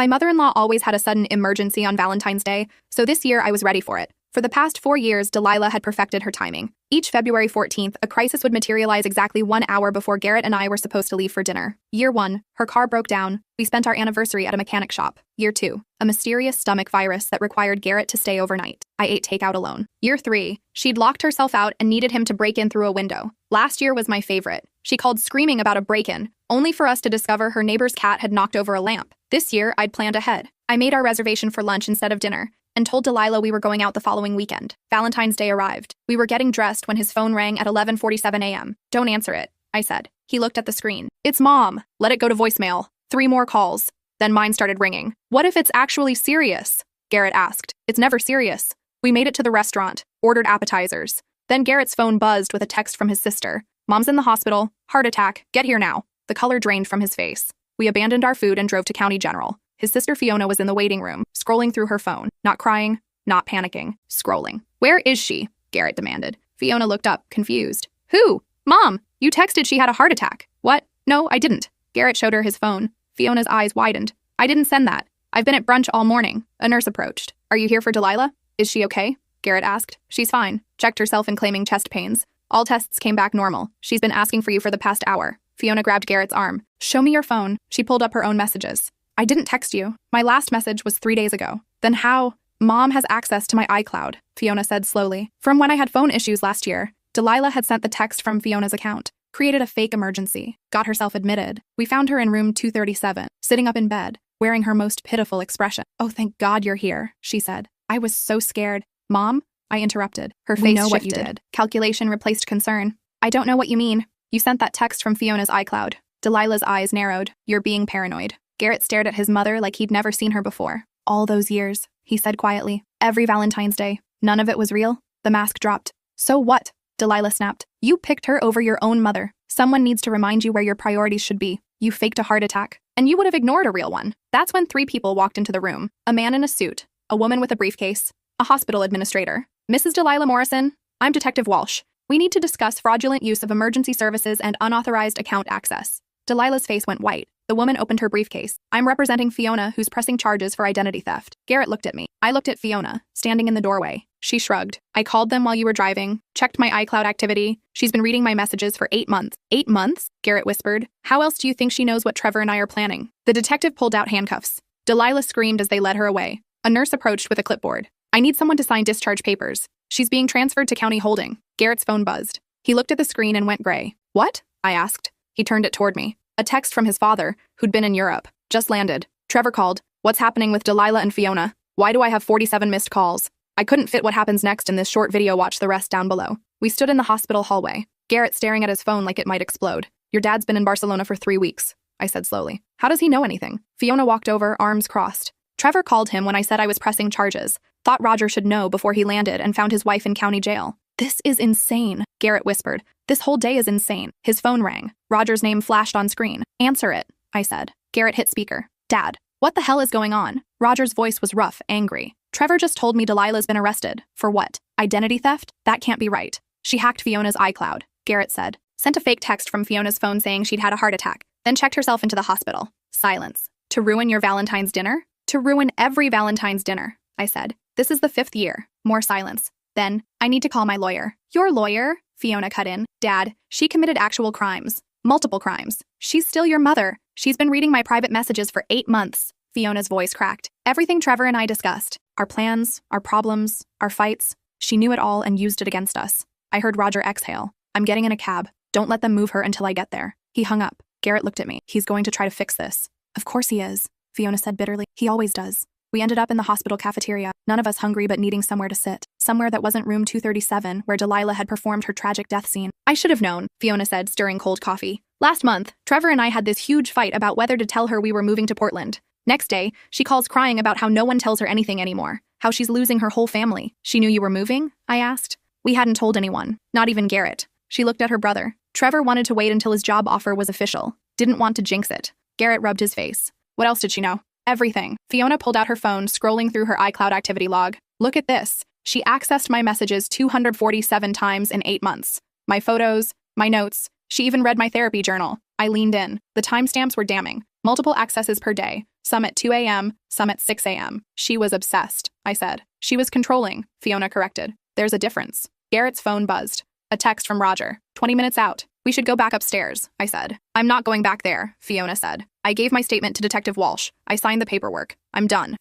My mother-in-law always had a sudden emergency on Valentine's Day, so this year I was ready for it. For the past 4 years, Delilah had perfected her timing. Each February 14th, a crisis would materialize exactly 1 hour before Garrett and I were supposed to leave for dinner. Year 1, her car broke down. We spent our anniversary at a mechanic shop. Year 2, a mysterious stomach virus that required Garrett to stay overnight. I ate takeout alone. Year 3, she'd locked herself out and needed him to break in through a window. Last year was my favorite. She called screaming about a break-in, only for us to discover her neighbor's cat had knocked over a lamp. This year, I'd planned ahead. I made our reservation for lunch instead of dinner, and told Delilah we were going out the following weekend. Valentine's Day arrived. We were getting dressed when his phone rang at 11:47 a.m. "Don't answer it," I said. He looked at the screen. "It's Mom. Let it go to voicemail." 3 more calls. Then mine started ringing. "What if it's actually serious?" Garrett asked. "It's never serious." We made it to the restaurant, ordered appetizers. Then Garrett's phone buzzed with a text from his sister. "Mom's in the hospital. Heart attack. Get here now." The color drained from his face. We abandoned our food and drove to County General. His sister Fiona was in the waiting room, scrolling through her phone. Not crying, not panicking, scrolling. "Where is she?" Garrett demanded. Fiona looked up, confused. "Who? Mom, you texted she had a heart attack." "What? No, I didn't." Garrett showed her his phone. Fiona's eyes widened. "I didn't send that. I've been at brunch all morning." A nurse approached. "Are you here for Delilah? Is she okay?" Garrett asked. "She's fine." Checked herself and claiming chest pains. "All tests came back normal. She's been asking for you for the past hour." Fiona grabbed Garrett's arm. "Show me your phone." She pulled up her own messages. "I didn't text you. My last message was 3 days ago." "Then how?" "Mom has access to my iCloud," Fiona said slowly. "From when I had phone issues last year, Delilah had sent the text from Fiona's account, created a fake emergency, got herself admitted. We found her in room 237, sitting up in bed, wearing her most pitiful expression. "Oh, thank God you're here," she said. "I was so scared." "Mom?" I interrupted. Her face shifted. "We know what you did." Calculation replaced concern. "I don't know what you mean." "You sent that text from Fiona's iCloud." Delilah's eyes narrowed. "You're being paranoid." Garrett stared at his mother like he'd never seen her before. "All those years," he said quietly. "Every Valentine's Day. None of it was real." The mask dropped. "So what?" Delilah snapped. "You picked her over your own mother. Someone needs to remind you where your priorities should be. You faked a heart attack, and you would have ignored a real one." That's when 3 people walked into the room. A man in a suit, a woman with a briefcase, a hospital administrator. "Mrs. Delilah Morrison, I'm Detective Walsh. We need to discuss fraudulent use of emergency services and unauthorized account access." Delilah's face went white. The woman opened her briefcase. "I'm representing Fiona, who's pressing charges for identity theft." Garrett looked at me. I looked at Fiona, standing in the doorway. She shrugged. "I called them while you were driving, checked my iCloud activity. She's been reading my messages for 8 months. 8 months? Garrett whispered. "How else do you think she knows what Trevor and I are planning?" The detective pulled out handcuffs. Delilah screamed as they led her away. A nurse approached with a clipboard. "I need someone to sign discharge papers. She's being transferred to County Holding." Garrett's phone buzzed. He looked at the screen and went gray. "What?" I asked. He turned it toward me. A text from his father, who'd been in Europe. "Just landed. Trevor called. What's happening with Delilah and Fiona? Why do I have 47 missed calls?" I couldn't fit what happens next in this short video. Watch the rest down below. We stood in the hospital hallway, Garrett staring at his phone like it might explode. "Your dad's been in Barcelona for 3 weeks, I said slowly. "How does he know anything?" Fiona walked over, arms crossed. "Trevor called him when I said I was pressing charges. Thought Roger should know before he landed and found his wife in county jail." "This is insane," Garrett whispered. "This whole day is insane." His phone rang. Roger's name flashed on screen. "Answer it," I said. Garrett hit speaker. "Dad, what the hell is going on?" Roger's voice was rough, angry. "Trevor just told me Delilah's been arrested." "For what? Identity theft? That can't be right." "She hacked Fiona's iCloud," Garrett said. "Sent a fake text from Fiona's phone saying she'd had a heart attack, then checked herself into the hospital." Silence. "To ruin your Valentine's dinner?" "To ruin every Valentine's dinner," I said. "This is the 5th year." More silence. Then, "I need to call my lawyer." "Your lawyer?" Fiona cut in. "Dad, she committed actual crimes. Multiple crimes. She's still your mother. She's been reading my private messages for 8 months. Fiona's voice cracked. "Everything Trevor and I discussed. Our plans, our problems, our fights. She knew it all and used it against us." I heard Roger exhale. "I'm getting in a cab. Don't let them move her until I get there." He hung up. Garrett looked at me. "He's going to try to fix this." "Of course he is," Fiona said bitterly. "He always does." We ended up in the hospital cafeteria, none of us hungry but needing somewhere to sit. Somewhere that wasn't room 237, where Delilah had performed her tragic death scene. "I should have known," Fiona said, stirring cold coffee. "Last month, Trevor and I had this huge fight about whether to tell her we were moving to Portland. Next day, she calls crying about how no one tells her anything anymore, how she's losing her whole family." "She knew you were moving?" I asked. "We hadn't told anyone, not even Garrett." She looked at her brother. "Trevor wanted to wait until his job offer was official. Didn't want to jinx it." Garrett rubbed his face. "What else did she know?" "Everything." Fiona pulled out her phone, scrolling through her iCloud activity log. "Look at this. She accessed my messages 247 times in 8 months. My photos, my notes. She even read my therapy journal." I leaned in. The timestamps were damning. Multiple accesses per day. some at 2 a.m., some at 6 a.m. She was obsessed, I said. She was controlling, Fiona corrected. There's a difference. Garrett's phone buzzed. A text from Roger. 20 minutes out. We should go back upstairs, I said. I'm not going back there, Fiona said. I gave my statement to Detective Walsh. I signed the paperwork. I'm done.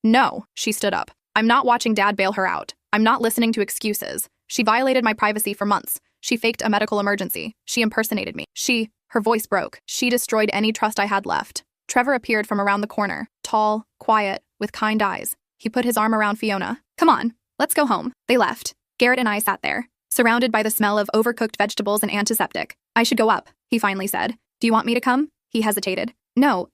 No, she stood up. I'm not watching Dad bail her out. I'm not listening to excuses. She violated my privacy for months. She faked a medical emergency. She impersonated me. Her voice broke. She destroyed any trust I had left. Trevor appeared from around the corner, tall, quiet, with kind eyes. He put his arm around Fiona. Come on, let's go home. They left. Garrett and I sat there, surrounded by the smell of overcooked vegetables and antiseptic. I should go up, he finally said. Do you want me to come? He hesitated. No,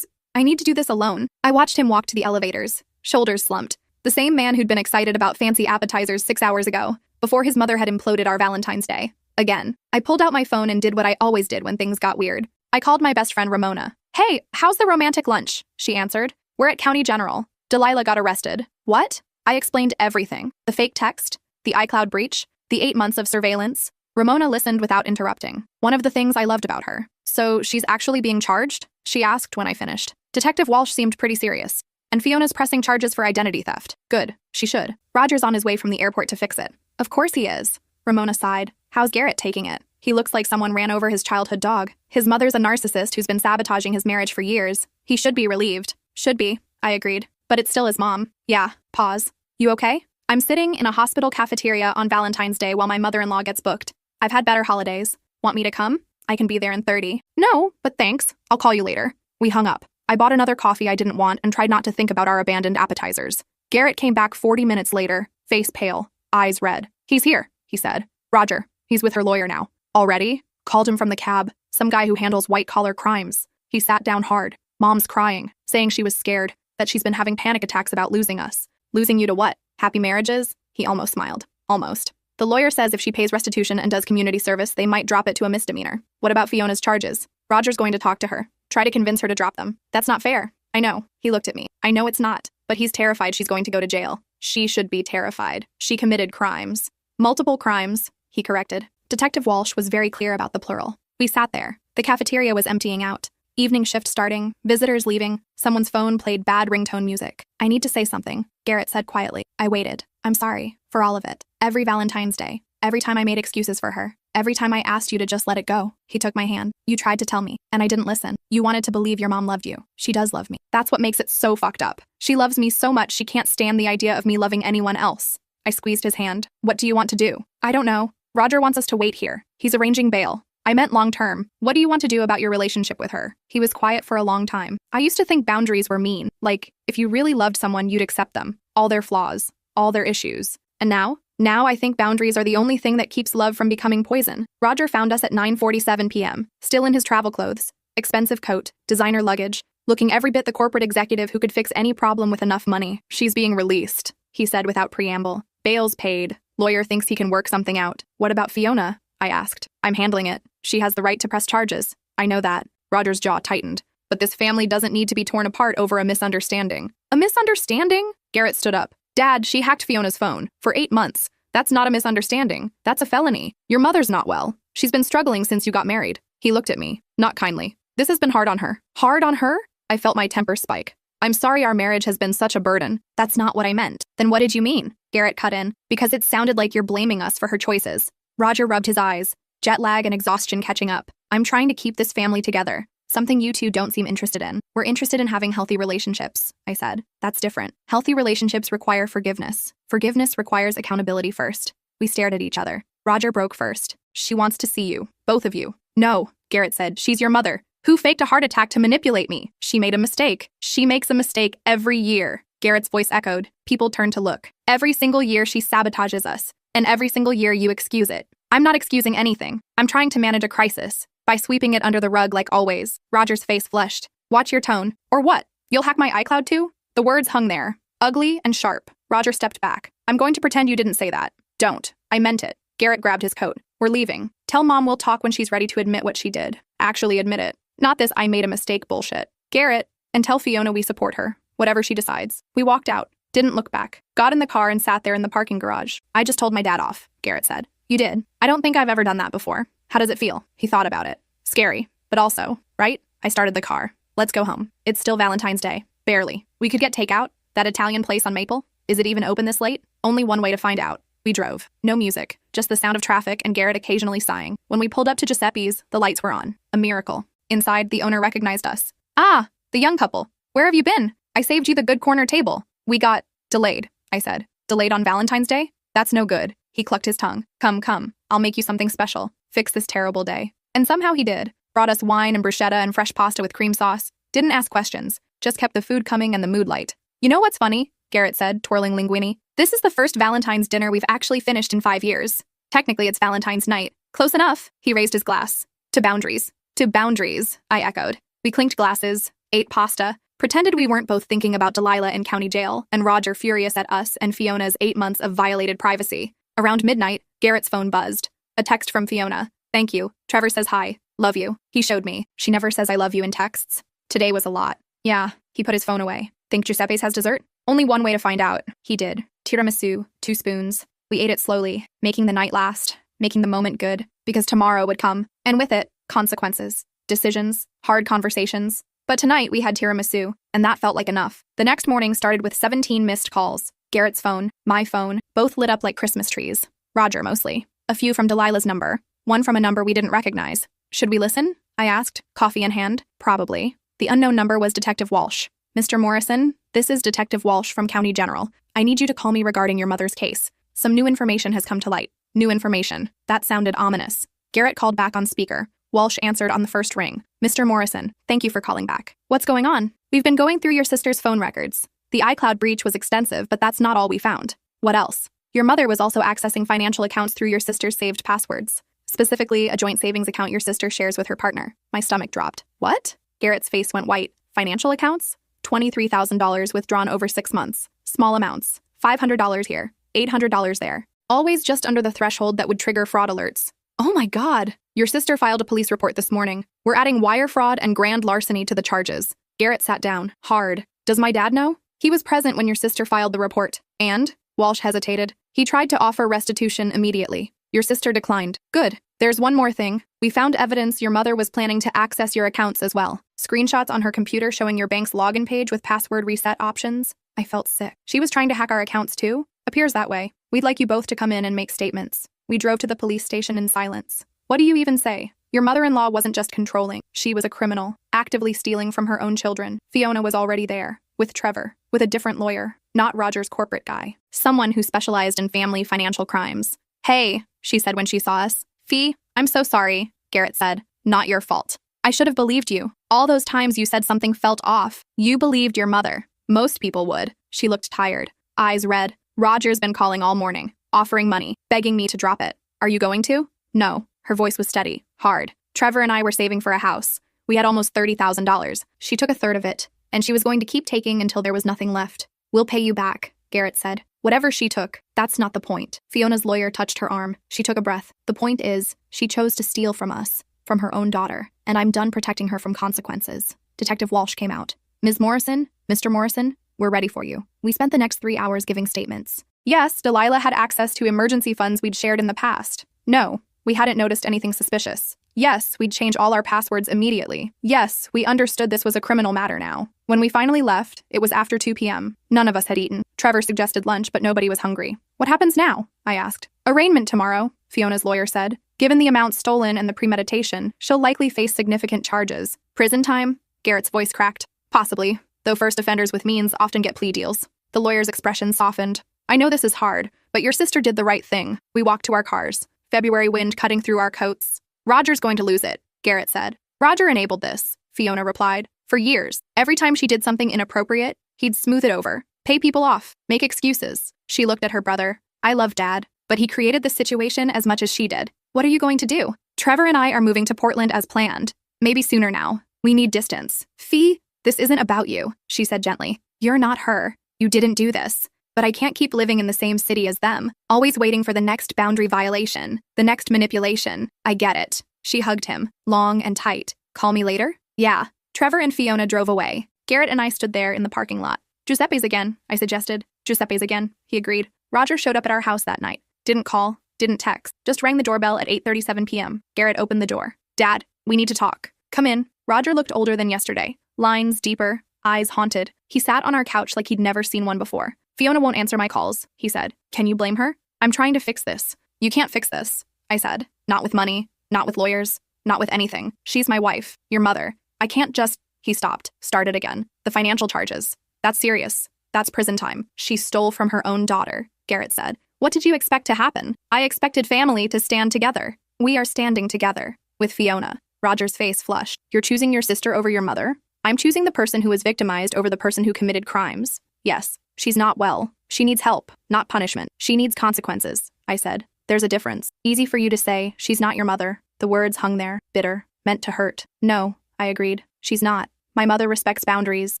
I need to do this alone. I watched him walk to the elevators, shoulders slumped. The same man who'd been excited about fancy appetizers 6 hours ago, before his mother had imploded our Valentine's Day. Again, I pulled out my phone and did what I always did when things got weird. I called my best friend Ramona. Hey, how's the romantic lunch? She answered. We're at County General. Delilah got arrested. What? I explained everything. The fake text, the iCloud breach, the 8 months of surveillance. Ramona listened without interrupting. One of the things I loved about her. So she's actually being charged? She asked when I finished. Detective Walsh seemed pretty serious. And Fiona's pressing charges for identity theft. Good. She should. Roger's on his way from the airport to fix it. Of course he is. Ramona sighed. How's Garrett taking it? He looks like someone ran over his childhood dog. His mother's a narcissist who's been sabotaging his marriage for years. He should be relieved. Should be, I agreed. But it's still his mom. Yeah. Pause. You okay? I'm sitting in a hospital cafeteria on Valentine's Day while my mother-in-law gets booked. I've had better holidays. Want me to come? I can be there in 30. No, but thanks. I'll call you later. We hung up. I bought another coffee I didn't want and tried not to think about our abandoned appetizers. Garrett came back 40 minutes later, face pale, eyes red. He's here, he said. Roger. He's with her lawyer now. Already? Called him from the cab. Some guy who handles white-collar crimes. He sat down hard. Mom's crying, saying she was scared, that she's been having panic attacks about losing us. Losing you to what? Happy marriages? He almost smiled. Almost. The lawyer says if she pays restitution and does community service, they might drop it to a misdemeanor. What about Fiona's charges? Roger's going to talk to her. Try to convince her to drop them. That's not fair. I know. He looked at me. I know it's not. But he's terrified she's going to go to jail. She should be terrified. She committed crimes. Multiple crimes, he corrected. Detective Walsh was very clear about the plural. We sat there. The cafeteria was emptying out. Evening shift starting, visitors leaving, someone's phone played bad ringtone music. I need to say something, Garrett said quietly. I waited. I'm sorry. For all of it. Every Valentine's Day. Every time I made excuses for her. Every time I asked you to just let it go. He took my hand. You tried to tell me, and I didn't listen. You wanted to believe your mom loved you. She does love me. That's what makes it so fucked up. She loves me so much she can't stand the idea of me loving anyone else. I squeezed his hand. What do you want to do? I don't know. Roger wants us to wait here. He's arranging bail. I meant long term. What do you want to do about your relationship with her? He was quiet for a long time. I used to think boundaries were mean. Like, if you really loved someone, you'd accept them. All their flaws. All their issues. And now? Now I think boundaries are the only thing that keeps love from becoming poison. Roger found us at 9:47 p.m., still in his travel clothes, expensive coat, designer luggage, looking every bit the corporate executive who could fix any problem with enough money. She's being released, he said without preamble. Bail's paid. Lawyer thinks he can work something out. What about Fiona? I asked. I'm handling it. She has the right to press charges. I know that. Roger's jaw tightened. But this family doesn't need to be torn apart over a misunderstanding. A misunderstanding? Garrett stood up. Dad, she hacked Fiona's phone. For 8 months. That's not a misunderstanding. That's a felony. Your mother's not well. She's been struggling since you got married. He looked at me. Not kindly. This has been hard on her. Hard on her? I felt my temper spike. I'm sorry our marriage has been such a burden. That's not what I meant. Then what did you mean? Garrett cut in. Because it sounded like you're blaming us for her choices. Roger rubbed his eyes. Jet lag and exhaustion catching up. I'm trying to keep this family together. Something you two don't seem interested in. We're interested in having healthy relationships, I said. That's different. Healthy relationships require forgiveness. Forgiveness requires accountability first. We stared at each other. Roger broke first. She wants to see you. Both of you. No, Garrett said. She's your mother. Who faked a heart attack to manipulate me? She made a mistake. She makes a mistake every year. Garrett's voice echoed. People turned to look. Every single year she sabotages us. And every single year you excuse it. I'm not excusing anything. I'm trying to manage a crisis. By sweeping it under the rug like always. Roger's face flushed. Watch your tone. Or what? You'll hack my iCloud too? The words hung there. Ugly and sharp. Roger stepped back. I'm going to pretend you didn't say that. Don't. I meant it. Garrett grabbed his coat. We're leaving. Tell Mom we'll talk when she's ready to admit what she did. Actually admit it. Not this I made a mistake bullshit. Garrett, and tell Fiona we support her. Whatever she decides. We walked out. Didn't look back. Got in the car and sat there in the parking garage. I just told my dad off, Garrett said. You did? I don't think I've ever done that before. How does it feel? He thought about it. Scary. But also, right? I started the car. Let's go home. It's still Valentine's Day. Barely. We could get takeout. That Italian place on Maple? Is it even open this late? Only one way to find out. We drove. No music. Just the sound of traffic and Garrett occasionally sighing. When we pulled up to Giuseppe's, the lights were on. A miracle. Inside, the owner recognized us. Ah, the young couple. Where have you been? I saved you the good corner table. We got delayed, I said. Delayed on Valentine's Day? That's no good. He clucked his tongue. Come. I'll make you something special. Fix this terrible day. And somehow he did. Brought us wine and bruschetta and fresh pasta with cream sauce. Didn't ask questions. Just kept the food coming and the mood light. You know what's funny? Garrett said, twirling linguine. This is the first Valentine's dinner we've actually finished in 5 years. Technically, it's Valentine's night. Close enough. He raised his glass. To boundaries. To boundaries, I echoed. We clinked glasses, ate pasta, pretended we weren't both thinking about Delilah in county jail, and Roger furious at us and Fiona's 8 months of violated privacy. Around midnight, Garrett's phone buzzed. A text from Fiona. Thank you. Trevor says hi. Love you. He showed me. She never says I love you in texts. Today was a lot. Yeah, he put his phone away. Think Giuseppe's has dessert? Only one way to find out. He did. Tiramisu, 2 spoons. We ate it slowly, making the night last, making the moment good, because tomorrow would come, and with it, consequences, decisions, hard conversations. But tonight we had tiramisu, and that felt like enough. The next morning started with 17 missed calls. Garrett's phone, my phone, both lit up like Christmas trees. Roger mostly. A few from Delilah's number. One from a number we didn't recognize. Should we listen? I asked, coffee in hand. Probably. The unknown number was Detective Walsh. Mr. Morrison, this is Detective Walsh from County General. I need you to call me regarding your mother's case. Some new information has come to light. New information. That sounded ominous. Garrett called back on speaker. Walsh answered on the first ring. Mr. Morrison, thank you for calling back. What's going on? We've been going through your sister's phone records. The iCloud breach was extensive, but that's not all we found. What else? Your mother was also accessing financial accounts through your sister's saved passwords. Specifically, a joint savings account your sister shares with her partner. My stomach dropped. What? Garrett's face went white. Financial accounts? $23,000 withdrawn over 6 months. Small amounts. $500 here. $800 there. Always just under the threshold that would trigger fraud alerts. Oh my God. Your sister filed a police report this morning. We're adding wire fraud and grand larceny to the charges. Garrett sat down. Hard. Does my dad know? He was present when your sister filed the report. And? Walsh hesitated. He tried to offer restitution immediately. Your sister declined. Good. There's one more thing. We found evidence your mother was planning to access your accounts as well. Screenshots on her computer showing your bank's login page with password reset options. I felt sick. She was trying to hack our accounts too? Appears that way. We'd like you both to come in and make statements. We drove to the police station in silence. What do you even say? Your mother-in-law wasn't just controlling. She was a criminal, actively stealing from her own children. Fiona was already there. With Trevor. With a different lawyer. Not Roger's corporate guy. Someone who specialized in family financial crimes. Hey, she said when she saw us. Fee, I'm so sorry, Garrett said. Not your fault. I should have believed you. All those times you said something felt off. You believed your mother. Most people would. She looked tired. Eyes red. Roger's been calling all morning. Offering money. Begging me to drop it. Are you going to? No. Her voice was steady. Hard. Trevor and I were saving for a house. We had almost $30,000. She took a third of it. And she was going to keep taking until there was nothing left. We'll pay you back, Garrett said. Whatever she took, that's not the point. Fiona's lawyer touched her arm. She took a breath. The point is, she chose to steal from us, from her own daughter, and I'm done protecting her from consequences. Detective Walsh came out. Ms. Morrison, Mr. Morrison, we're ready for you. We spent the next 3 hours giving statements. Yes, Delilah had access to emergency funds we'd shared in the past. No, we hadn't noticed anything suspicious. Yes, we'd change all our passwords immediately. Yes, we understood this was a criminal matter now. When we finally left, it was after 2 p.m. None of us had eaten. Trevor suggested lunch, but nobody was hungry. What happens now? I asked. Arraignment tomorrow, Fiona's lawyer said. Given the amount stolen and the premeditation, she'll likely face significant charges. Prison time? Garrett's voice cracked. Possibly, though first offenders with means often get plea deals. The lawyer's expression softened. I know this is hard, but your sister did the right thing. We walked to our cars. February wind cutting through our coats. Roger's going to lose it, Garrett said. Roger enabled this, Fiona replied. For years, every time she did something inappropriate, he'd smooth it over, pay people off, make excuses. She looked at her brother. I love Dad, but he created the situation as much as she did. What are you going to do? Trevor and I are moving to Portland as planned. Maybe sooner now. We need distance. Fee, this isn't about you, she said gently. You're not her. You didn't do this. But I can't keep living in the same city as them, always waiting for the next boundary violation, the next manipulation. I get it. She hugged him, long and tight. Call me later? Yeah. Trevor and Fiona drove away. Garrett and I stood there in the parking lot. Giuseppe's again, I suggested. Giuseppe's again, he agreed. Roger showed up at our house that night. Didn't call, didn't text, just rang the doorbell at 8:37 p.m. Garrett opened the door. Dad, we need to talk. Come in. Roger looked older than yesterday. Lines deeper, eyes haunted. He sat on our couch like he'd never seen one before. Fiona won't answer my calls, he said. Can you blame her? I'm trying to fix this. You can't fix this, I said. Not with money, not with lawyers, not with anything. She's my wife, your mother. I can't just… He stopped, started again. The financial charges. That's serious. That's prison time. She stole from her own daughter, Garrett said. What did you expect to happen? I expected family to stand together. We are standing together. With Fiona. Roger's face flushed. You're choosing your sister over your mother? I'm choosing the person who was victimized over the person who committed crimes. Yes, she's not well. She needs help, not punishment. She needs consequences, I said. There's a difference. Easy for you to say, she's not your mother. The words hung there, bitter, meant to hurt. No, I agreed. She's not. My mother respects boundaries,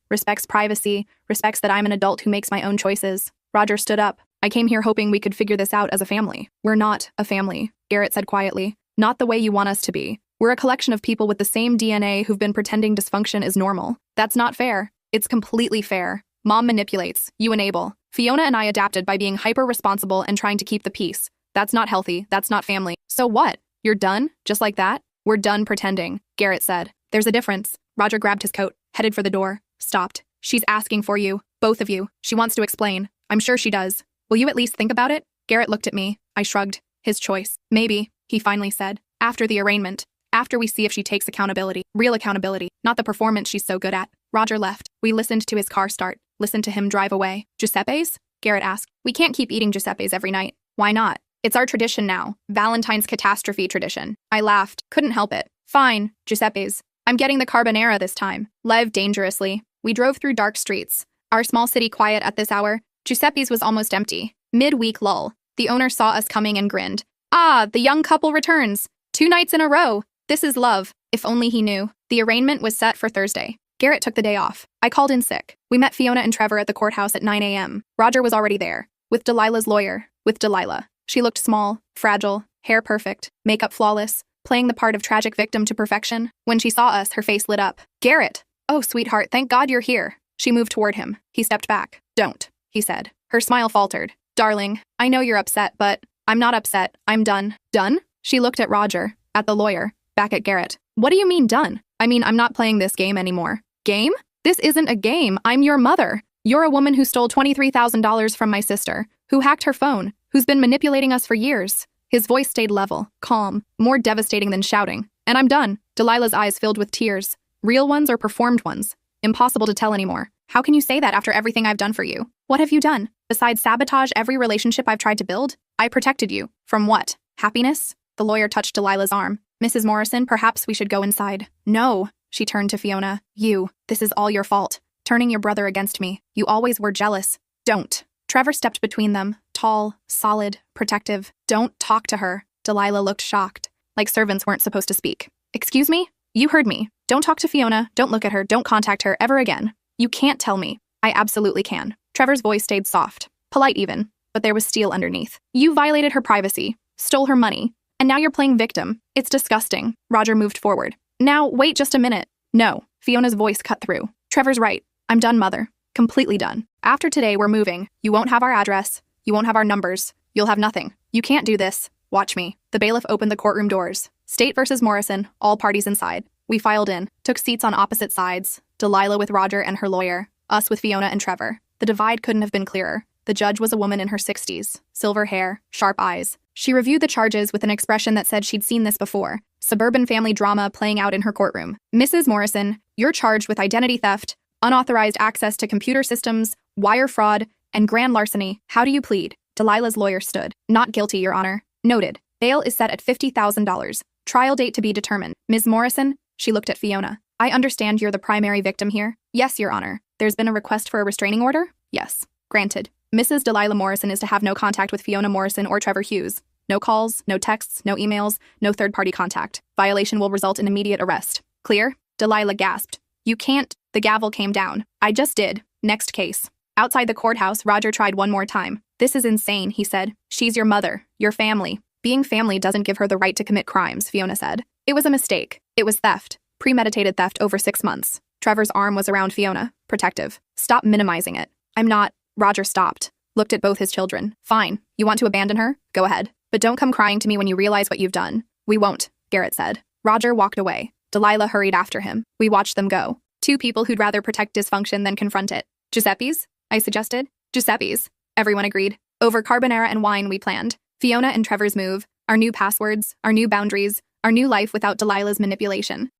respects privacy, respects that I'm an adult who makes my own choices. Roger stood up. I came here hoping we could figure this out as a family. We're not a family, Garrett said quietly. Not the way you want us to be. We're a collection of people with the same DNA who've been pretending dysfunction is normal. That's not fair. It's completely fair. Mom manipulates. You enable. Fiona and I adapted by being hyper-responsible and trying to keep the peace. That's not healthy. That's not family. So what? You're done? Just like that? We're done pretending, Garrett said. There's a difference. Roger grabbed his coat, headed for the door, stopped. She's asking for you, both of you. She wants to explain. I'm sure she does. Will you at least think about it? Garrett looked at me. I shrugged. His choice. Maybe, he finally said. After the arraignment. After we see if she takes accountability. Real accountability. Not the performance she's so good at. Roger left. We listened to his car start. Listened to him drive away. Giuseppe's? Garrett asked. We can't keep eating Giuseppe's every night. Why not? It's our tradition now. Valentine's catastrophe tradition. I laughed. Couldn't help it. Fine. Giuseppe's. I'm getting the carbonara this time. Lev dangerously. We drove through dark streets. Our small city quiet at this hour. Giuseppe's was almost empty. Mid-week lull. The owner saw us coming and grinned. Ah, the young couple returns. 2 nights in a row. This is love. If only he knew. The arraignment was set for Thursday. Garrett took the day off. I called in sick. We met Fiona and Trevor at the courthouse at 9 a.m. Roger was already there. With Delilah's lawyer. With Delilah. She looked small, fragile, hair perfect, makeup flawless, playing the part of tragic victim to perfection. When she saw us, her face lit up. Garrett! Oh, sweetheart, thank God you're here. She moved toward him. He stepped back. Don't, he said. Her smile faltered. Darling, I know you're upset, but I'm not upset. I'm done. Done? She looked at Roger, at the lawyer, back at Garrett. What do you mean done? I mean, I'm not playing this game anymore. Game? This isn't a game. I'm your mother. You're a woman who stole $23,000 from my sister, who hacked her phone, who's been manipulating us for years. His voice stayed level, calm, more devastating than shouting. And I'm done. Delilah's eyes filled with tears. Real ones or performed ones? Impossible to tell anymore. How can you say that after everything I've done for you? What have you done? Besides sabotage every relationship I've tried to build? I protected you. From what? Happiness? The lawyer touched Delilah's arm. Mrs. Morrison, perhaps we should go inside. No. She turned to Fiona. This is all your fault. Turning your brother against me. You always were jealous. Don't. Trevor stepped between them. Tall, solid, protective. Don't talk to her. Delilah looked shocked. Like servants weren't supposed to speak. Excuse me? You heard me. Don't talk to Fiona. Don't look at her. Don't contact her ever again. You can't tell me. I absolutely can. Trevor's voice stayed soft. Polite even. But there was steel underneath. You violated her privacy. Stole her money. And now you're playing victim. It's disgusting. Roger moved forward. Now, wait just a minute. No. Fiona's voice cut through. Trevor's right. I'm done, Mother. Completely done. After today, we're moving. You won't have our address. You won't have our numbers. You'll have nothing. You can't do this. Watch me. The bailiff opened the courtroom doors. State versus Morrison, all parties inside. We filed in, took seats on opposite sides. Delilah with Roger and her lawyer, us with Fiona and Trevor. The divide couldn't have been clearer. The judge was a woman in her 60s, silver hair, sharp eyes. She reviewed the charges with an expression that said she'd seen this before. Suburban family drama playing out in her courtroom. Mrs. Morrison, you're charged with identity theft, unauthorized access to computer systems, wire fraud, and grand larceny. How do you plead? Delilah's lawyer stood. Not guilty, Your Honor. Noted. Bail is set at $50,000. Trial date to be determined. Ms. Morrison, she looked at Fiona. I understand you're the primary victim here. Yes, Your Honor. There's been a request for a restraining order? Yes. Granted. Mrs. Delilah Morrison is to have no contact with Fiona Morrison or Trevor Hughes. No calls, no texts, no emails, no third-party contact. Violation will result in immediate arrest. Clear? Delilah gasped. You can't. The gavel came down. I just did. Next case. Outside the courthouse, Roger tried one more time. This is insane, he said. She's your mother, your family. Being family doesn't give her the right to commit crimes, Fiona said. It was a mistake. It was theft. Premeditated theft over 6 months. Trevor's arm was around Fiona, protective. Stop minimizing it. I'm not. Roger stopped. Looked at both his children. Fine. You want to abandon her? Go ahead. But don't come crying to me when you realize what you've done. We won't, Garrett said. Roger walked away. Delilah hurried after him. We watched them go. Two people who'd rather protect dysfunction than confront it. Giuseppe's? I suggested. Giuseppe's. Everyone agreed. Over carbonara and wine we planned. Fiona and Trevor's move. Our new passwords. Our new boundaries. Our new life without Delilah's manipulation.